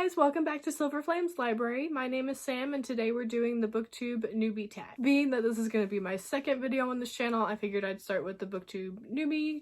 guys, welcome back to Silver Flames Library. My name is Sam and today we're doing the Booktube Newbie Tag. Being that this is going to be my second video on this channel, I figured I'd start with the Booktube Newbie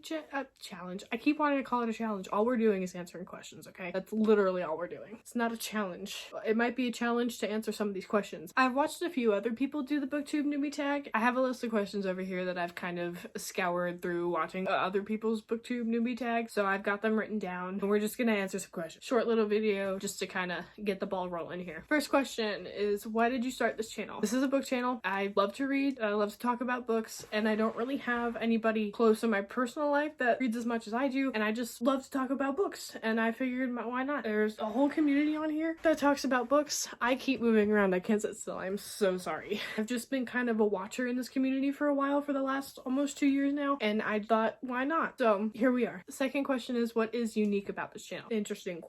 challenge. I keep wanting to call it a challenge. All we're doing is answering questions, okay? That's literally all we're doing. It's not a challenge. It might be a challenge to answer some of these questions. I've watched a few other people do the Booktube Newbie Tag. I have a list of questions over here that I've kind of scoured through watching other people's Booktube Newbie Tag, so I've got them written down and we're just gonna answer some questions. Short little video just to kind of get the ball rolling here. First question is, why did you start this channel? This is a book channel. I love to read, I love to talk about books, and I don't really have anybody close in my personal life that reads as much as I do, and I just love to talk about books, and I figured why not? There's a whole community on here that talks about books. I keep moving around, I can't sit still, I'm so sorry. I've just been kind of a watcher in this community for a while, for the last almost 2 years now, and I thought, why not? So here we are. The second question is, what is unique about this channel? Interesting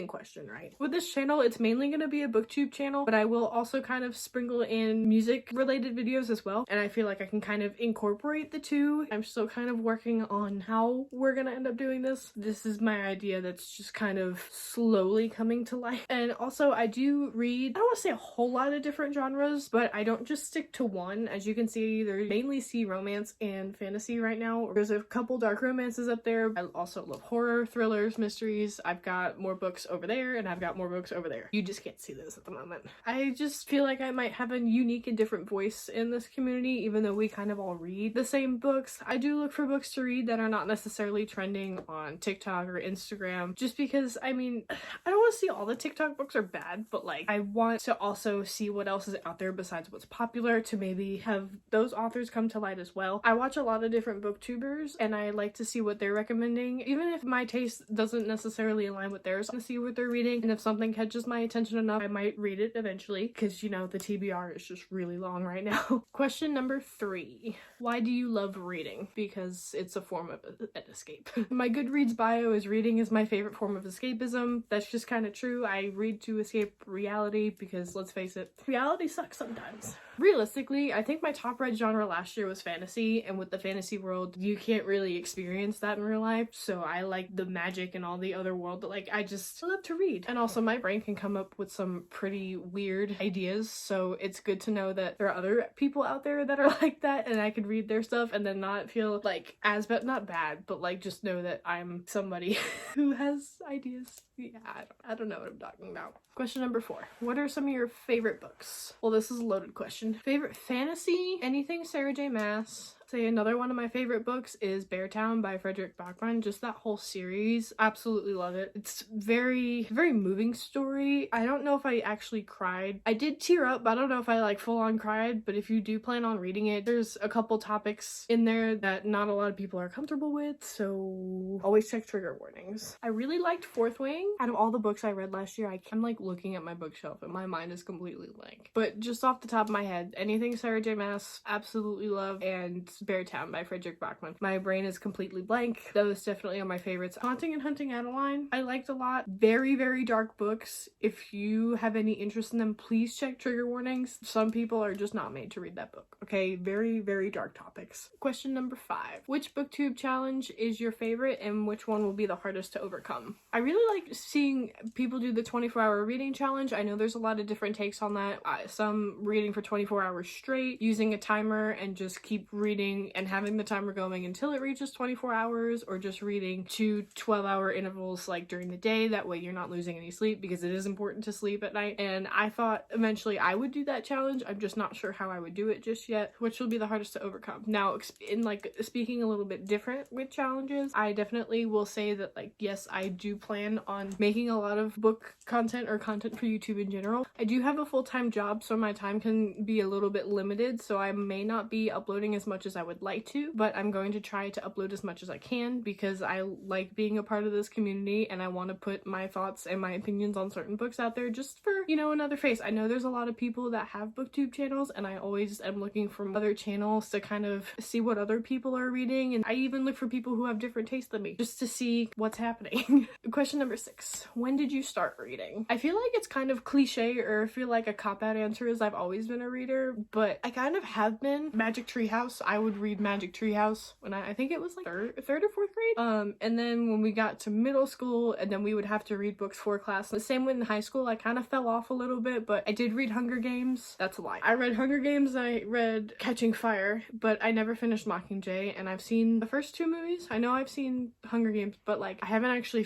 question, right? With this channel, it's mainly going to be a booktube channel, but I will also kind of sprinkle in music related videos as well, and I feel like I can kind of incorporate the two. I'm still kind of working on how we're gonna end up doing this. This is my idea that's just kind of slowly coming to life. And also I do read, I don't want to say a whole lot of different genres, but I don't just stick to one. As you can see, there's mainly romance and fantasy right now. There's a couple dark romances up there. I also love horror, thrillers, mysteries. I've got more books over there and I've got more books over there. You just can't see those at the moment. I just feel like I might have a unique and different voice in this community, even though we kind of all read the same books. I do look for books to read that are not necessarily trending on TikTok or Instagram, just because, I mean, I don't want to see all the TikTok books are bad, but like, I want to also see what else is out there besides what's popular to maybe have those authors come to light as well. I watch a lot of different booktubers and I like to see what they're recommending, even if my taste doesn't necessarily align with theirs. I want to see what they're reading, and if something catches my attention enough, I might read it eventually, because you know, the TBR is just really long right now. Question number 3. Why do you love reading? Because it's a form of an escape. My Goodreads bio is reading is my favorite form of escapism. That's just kind of true. I read to escape reality because, let's face it, reality sucks sometimes. Realistically, I think my top read genre last year was fantasy, and with the fantasy world, you can't really experience that in real life, so I like the magic and all the other world, but like, I just love to read. And also my brain can come up with some pretty weird ideas, so it's good to know that there are other people out there that are like that, and I could read their stuff and then not feel like not bad, but like just know that I'm somebody who has ideas. Yeah, I don't know what I'm talking about. Question number 4. What are some of your favorite books? Well, this is a loaded question. Favorite fantasy? Anything Sarah J. Maas. Say another one of my favorite books is Beartown by Frederick Bachman. Just that whole series, absolutely love it. It's very moving story. I don't know if I actually cried. I did tear up, but I don't know if I like full on cried, but if you do plan on reading it, there's a couple topics in there that not a lot of people are comfortable with, so always check trigger warnings. I really liked Fourth Wing. Out of all the books I read last year, I'm like looking at my bookshelf and my mind is completely blank. But just off the top of my head, anything Sarah J. Maas, absolutely love, and Beartown by Frederick Bachman. My brain is completely blank. Those definitely are my favorites. Haunting and Hunting Adeline, I liked a lot. Very dark books. If you have any interest in them, please check trigger warnings. Some people are just not made to read that book. Okay, very dark topics. Question number 5. Which booktube challenge is your favorite and which one will be the hardest to overcome? I really like seeing people do the 24-hour reading challenge. I know there's a lot of different takes on that. Some reading for 24 hours straight, using a timer and just keep reading and having the timer going until it reaches 24 hours, or just reading 2 12-hour intervals like during the day. That way you're not losing any sleep, because it is important to sleep at night. And I thought eventually I would do that challenge. I'm just not sure how I would do it just yet. Which will be the hardest to overcome? Now, in like speaking a little bit different with challenges, I definitely will say that like, yes, I do plan on making a lot of book content or content for YouTube in general. I do have a full-time job, so my time can be a little bit limited, so I may not be uploading as much as I would like to, but I'm going to try to upload as much as I can because I like being a part of this community and I want to put my thoughts and my opinions on certain books out there just for you know, another face. I know there's a lot of people that have booktube channels, and I always am looking for other channels to kind of see what other people are reading, and I even look for people who have different tastes than me just to see what's happening. Question number 6. When did you start reading? I feel like it's kind of cliche, or I feel like a cop-out answer is I've always been a reader, but I kind of have been. Magic Tree House, I would read Magic Tree House when I think it was like third or fourth grade. And then when we got to middle school, and then we would have to read books for class. The same in high school, I kind of fell off a little bit, but I did read Hunger Games. That's a lie. I read Hunger Games, I read Catching Fire, but I never finished Mockingjay, and I've seen the first 2 movies. I know I've seen Hunger Games, but like I haven't actually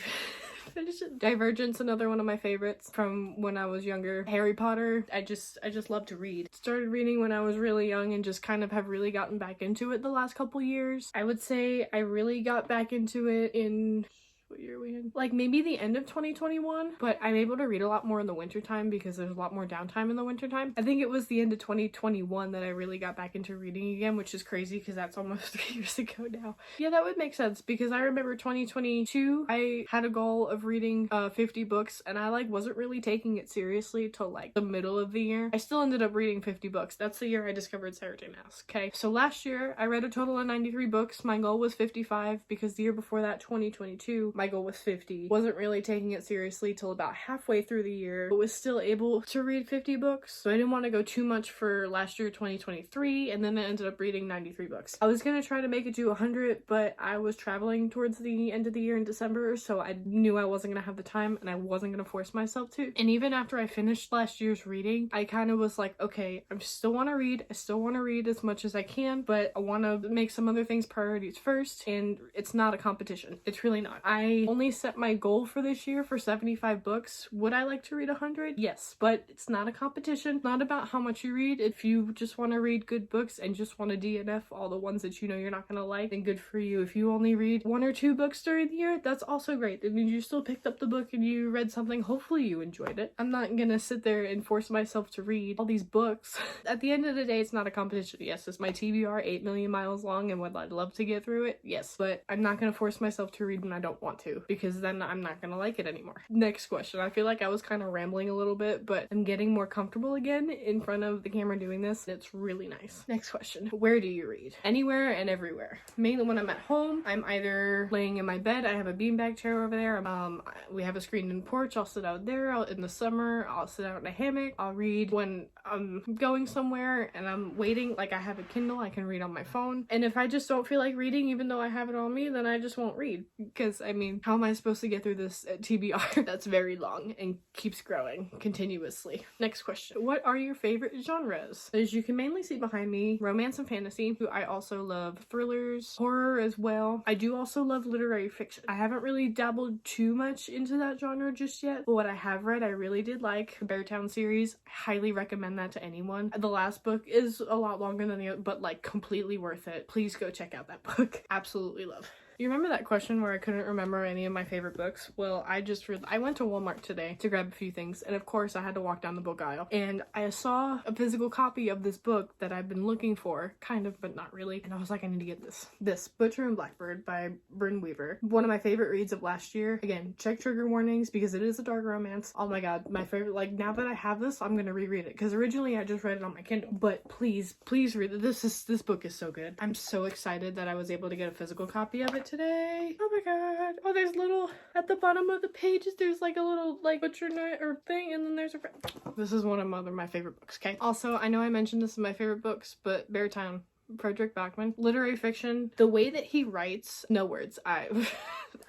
finished it. Divergent's another one of my favorites from when I was younger. Harry Potter, I just love to read. Started reading when I was really young and just kind of have really gotten back into it the last couple years. I would say I really got back into it in, what year are we in? Like maybe the end of 2021, but I'm able to read a lot more in the wintertime because there's a lot more downtime in the wintertime. I think it was the end of 2021 that I really got back into reading again, which is crazy because that's almost 3 years ago now. Yeah, that would make sense because I remember 2022, I had a goal of reading 50 books, and I like wasn't really taking it seriously till like the middle of the year. I still ended up reading 50 books. That's the year I discovered Sarah J. Maas. Okay, so last year I read a total of 93 books. My goal was 55 because the year before that, 2022, my goal was 50. Wasn't really taking it seriously till about halfway through the year, but was still able to read 50 books. So I didn't want to go too much for last year, 2023, and then I ended up reading 93 books. I was gonna try to make it to 100, but I was traveling towards the end of the year in December, so I knew I wasn't gonna have the time and I wasn't gonna force myself to. And even after I finished last year's reading, I kind of was like, okay, I still want to read. I still want to read as much as I can, but I want to make some other things priorities first, and it's not a competition. It's really not. I only set my goal for this year for 75 books. Would I like to read 100? Yes, but it's not a competition. Not about how much you read. If you just want to read good books and just want to DNF all the ones that you know you're not going to like, then good for you. If you only read 1 or 2 books during the year, that's also great. That means you still picked up the book and you read something. Hopefully you enjoyed it. I'm not gonna sit there and force myself to read all these books. At the end of the day, it's not a competition. Yes, is my TBR 8 million miles long and would I love to get through it? Yes, but I'm not gonna force myself to read when I don't want to, because then I'm not gonna like it anymore. Next question. I feel like I was kind of rambling a little bit, but I'm getting more comfortable again in front of the camera doing this. It's really nice. Next question. Where do you read? Anywhere and everywhere. Mainly when I'm at home, I'm either laying in my bed. I have a beanbag chair over there. We have a screened-in porch. I'll sit out there. In the summer, I'll sit out in a hammock. I'll read when I'm going somewhere and I'm waiting. Like I have a Kindle, I can read on my phone. And if I just don't feel like reading, even though I have it on me, then I just won't read. Because I mean, how am I supposed to get through this TBR that's very long and keeps growing continuously? Next question. What are your favorite genres? As you can mainly see behind me, romance and fantasy. I also love thrillers, horror as well. I do also love literary fiction. I haven't really dabbled too much into that genre just yet, but what I have read I really did like. The Beartown series, I highly recommend that to anyone. The last book is a lot longer than the other, but like completely worth it. Please go check out that book. Absolutely love. You remember that question where I couldn't remember any of my favorite books? Well, I went to Walmart today to grab a few things, and of course I had to walk down the book aisle, and I saw a physical copy of this book that I've been looking for, kind of, but not really, and I was like, I need to get this Butcher and Blackbird by Bryn Weaver. One of my favorite reads of last year. Again, check trigger warnings because it is a dark romance. Oh my god, my favorite. Like, now that I have this, I'm gonna reread it, because originally I just read it on my Kindle, but please read it. This book is so good. I'm so excited that I was able to get a physical copy of it today. Oh my god. Oh, there's little, at the bottom of the pages, there's like a little like butcher knife or thing, and then there's a this is one of my favorite books. Okay, also I know I mentioned this in my favorite books, but Beartown, Frederick Backman, literary fiction. The way that he writes, no words.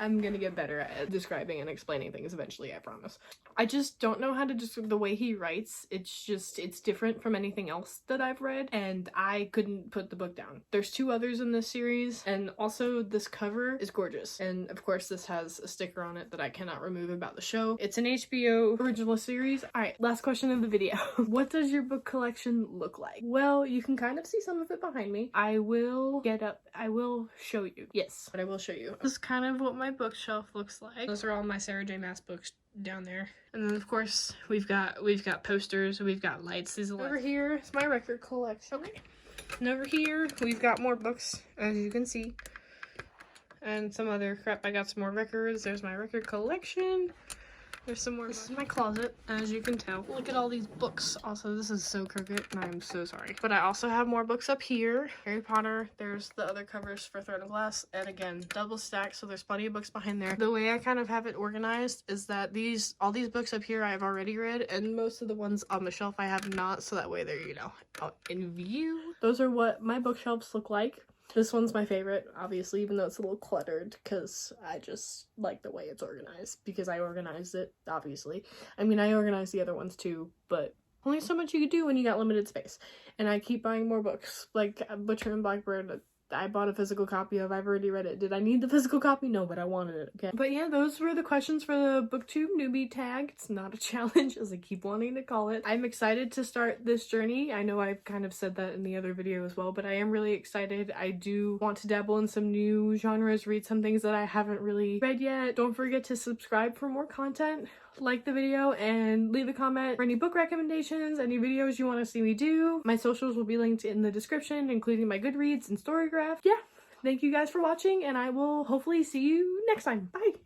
I'm gonna get better at describing and explaining things eventually, I promise. I just don't know how to describe the way he writes. It's different from anything else that I've read, and I couldn't put the book down. There's 2 others in this series, and also this cover is gorgeous. And of course this has a sticker on it that I cannot remove about the show. It's an HBO original series. Alright, last question of the video. What does your book collection look like? Well, you can kind of see some of it behind me. I will show you. Yes, but I will show you. This is kind of what my bookshelf looks like. Those are all my Sarah J. Maas books down there. And then of course we've got posters, we've got lights. Over here is my record collection. Okay. And over here we've got more books, as you can see. And some other crap. I got some more records. There's my record collection. There's some more. This is my closet, as you can tell. Look at all these books. Also, this is so crooked, and I'm so sorry. But I also have more books up here. Harry Potter. There's the other covers for Throne of Glass, and again, double stacked, so there's plenty of books behind there. The way I kind of have it organized is that all these books up here I've already read, and most of the ones on the shelf I have not, so that way they're, you know, out in view. Those are what my bookshelves look like. This one's my favorite, obviously, even though it's a little cluttered, because I just like the way it's organized, because I organized it, obviously. I mean, I organized the other ones too, but only so much you can do when you got limited space. And I keep buying more books, like Butcher and Blackbird. I bought a physical copy of. I've already read it. Did I need the physical copy? No, but I wanted it, okay? But yeah, those were the questions for the Booktube Newbie Tag. It's not a challenge, as I keep wanting to call it. I'm excited to start this journey. I know I've kind of said that in the other video as well, but I am really excited. I do want to dabble in some new genres, read some things that I haven't really read yet. Don't forget to subscribe for more content. Like the video and leave a comment for any book recommendations, any videos you want to see me do. My socials will be linked in the description, including my Goodreads and Storygraph. Yeah, thank you guys for watching, and I will hopefully see you next time. Bye!